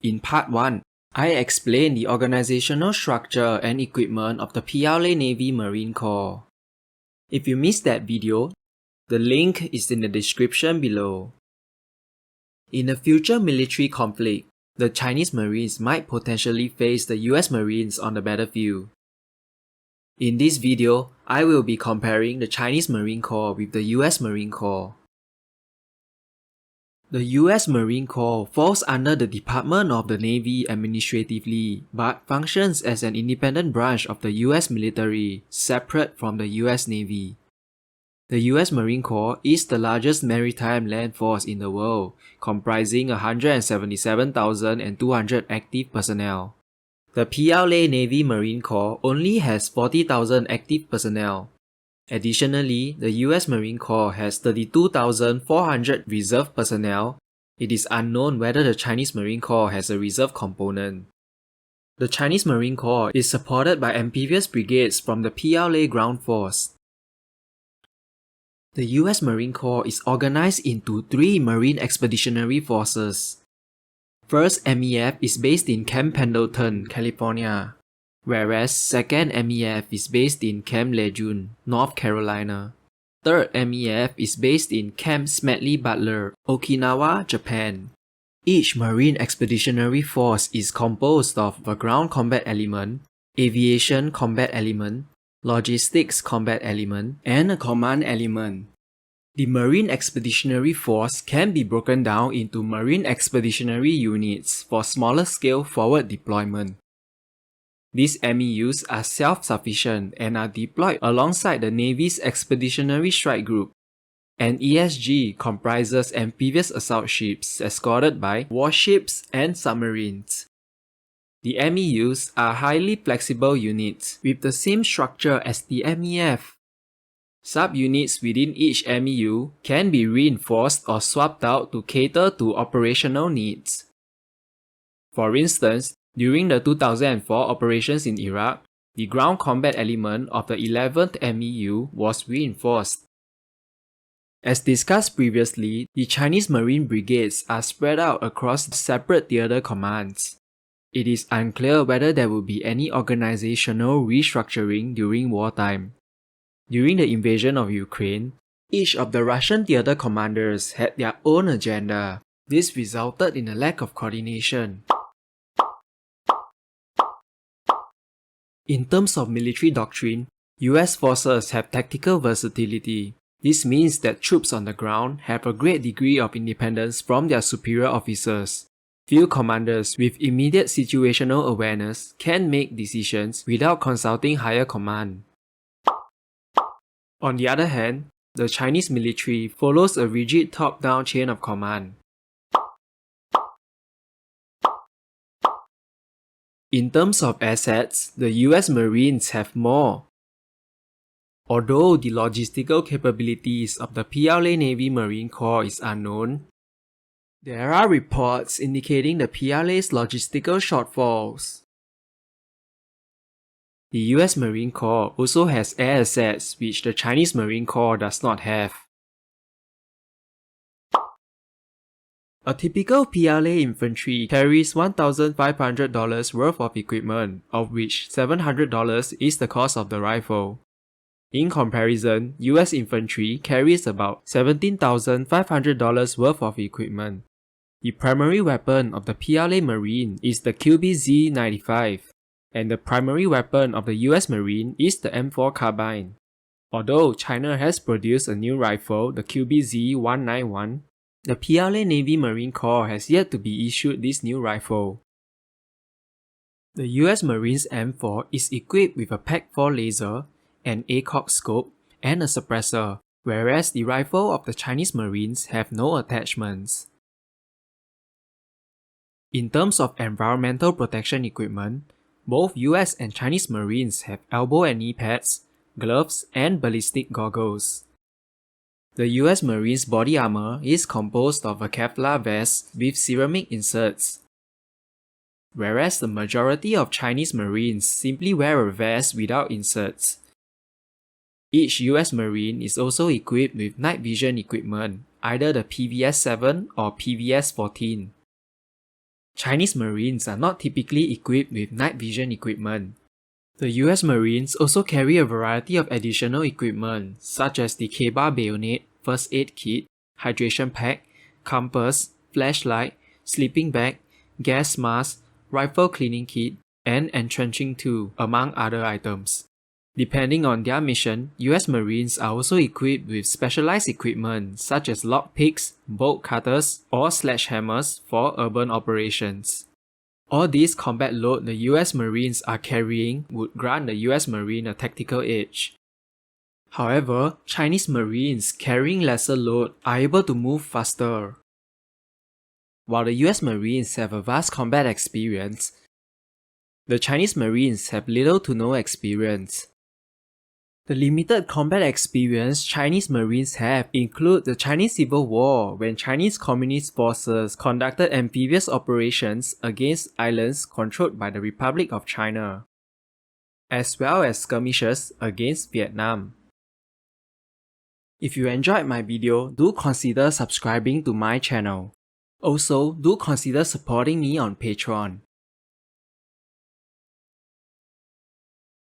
In part 1, I explain the organizational structure and equipment of the PLA Navy Marine Corps. If you missed that video, the link is in the description below. In a future military conflict, the Chinese Marines might potentially face the US Marines on the battlefield. In this video, I will be comparing the Chinese Marine Corps with the US Marine Corps. The US Marine Corps falls under the Department of the Navy administratively, but functions as an independent branch of the US military, separate from the US Navy. The US Marine Corps is the largest maritime land force in the world, comprising 177,200 active personnel. The PLA Navy Marine Corps only has 40,000 active personnel. Additionally, the US Marine Corps has 32,400 reserve personnel. It is unknown whether the Chinese Marine Corps has a reserve component. The Chinese Marine Corps is supported by amphibious brigades from the PLA ground force. The US Marine Corps is organized into 3 Marine Expeditionary Forces. First MEF is based in Camp Pendleton, California, whereas 2nd MEF is based in Camp Lejeune, North Carolina. 3rd MEF is based in Camp Smedley Butler, Okinawa, Japan. Each Marine Expeditionary Force is composed of a ground combat element, aviation combat element, logistics combat element, and a command element. The Marine Expeditionary Force can be broken down into Marine Expeditionary Units for smaller scale forward deployment. These MEUs are self-sufficient and are deployed alongside the Navy's Expeditionary Strike Group. An ESG comprises amphibious assault ships escorted by warships and submarines. The MEUs are highly flexible units with the same structure as the MEF. Subunits within each MEU can be reinforced or swapped out to cater to operational needs. For instance, during the 2004 operations in Iraq, the ground combat element of the 11th MEU was reinforced. As discussed previously, the Chinese Marine Brigades are spread out across separate theater commands. It is unclear whether there will be any organizational restructuring during wartime. During the invasion of Ukraine, each of the Russian theater commanders had their own agenda. This resulted in a lack of coordination. In terms of military doctrine, US forces have tactical versatility. This means that troops on the ground have a great degree of independence from their superior officers. Few commanders with immediate situational awareness can make decisions without consulting higher command. On the other hand, the Chinese military follows a rigid top-down chain of command. In terms of assets, the US Marines have more. Although the logistical capabilities of the PLA Navy Marine Corps is unknown, there are reports indicating the PLA's logistical shortfalls. The US Marine Corps also has air assets which the Chinese Marine Corps does not have. A typical PLA infantry carries $1,500 worth of equipment, of which $700 is the cost of the rifle. In comparison, US infantry carries about $17,500 worth of equipment. The primary weapon of the PLA Marine is the QBZ-95, and the primary weapon of the US Marine is the M4 carbine. Although China has produced a new rifle, the QBZ-191, the PLA Navy Marine Corps has yet to be issued this new rifle. The US Marines M4 is equipped with a PAC-4 laser, an ACOG scope, and a suppressor, whereas the rifle of the Chinese Marines have no attachments. In terms of environmental protection equipment, both US and Chinese Marines have elbow and knee pads, gloves, and ballistic goggles. The US Marines body armor is composed of a Kevlar vest with ceramic inserts, whereas the majority of Chinese Marines simply wear a vest without inserts. Each US Marine is also equipped with night vision equipment, either the PVS-7 or PVS-14. Chinese Marines are not typically equipped with night vision equipment. The US Marines also carry a variety of additional equipment such as the K-bar bayonet, first aid kit, hydration pack, compass, flashlight, sleeping bag, gas mask, rifle cleaning kit, and entrenching tool, among other items. Depending on their mission, US Marines are also equipped with specialized equipment such as lockpicks, bolt cutters, or sledgehammers for urban operations. All this combat load the US Marines are carrying would grant the US Marine a tactical edge. However, Chinese Marines carrying lesser load are able to move faster. While the US Marines have a vast combat experience, the Chinese Marines have little to no experience. The limited combat experience Chinese Marines have include the Chinese Civil War, when Chinese Communist forces conducted amphibious operations against islands controlled by the Republic of China, as well as skirmishes against Vietnam. If you enjoyed my video, do consider subscribing to my channel. Also, do consider supporting me on Patreon.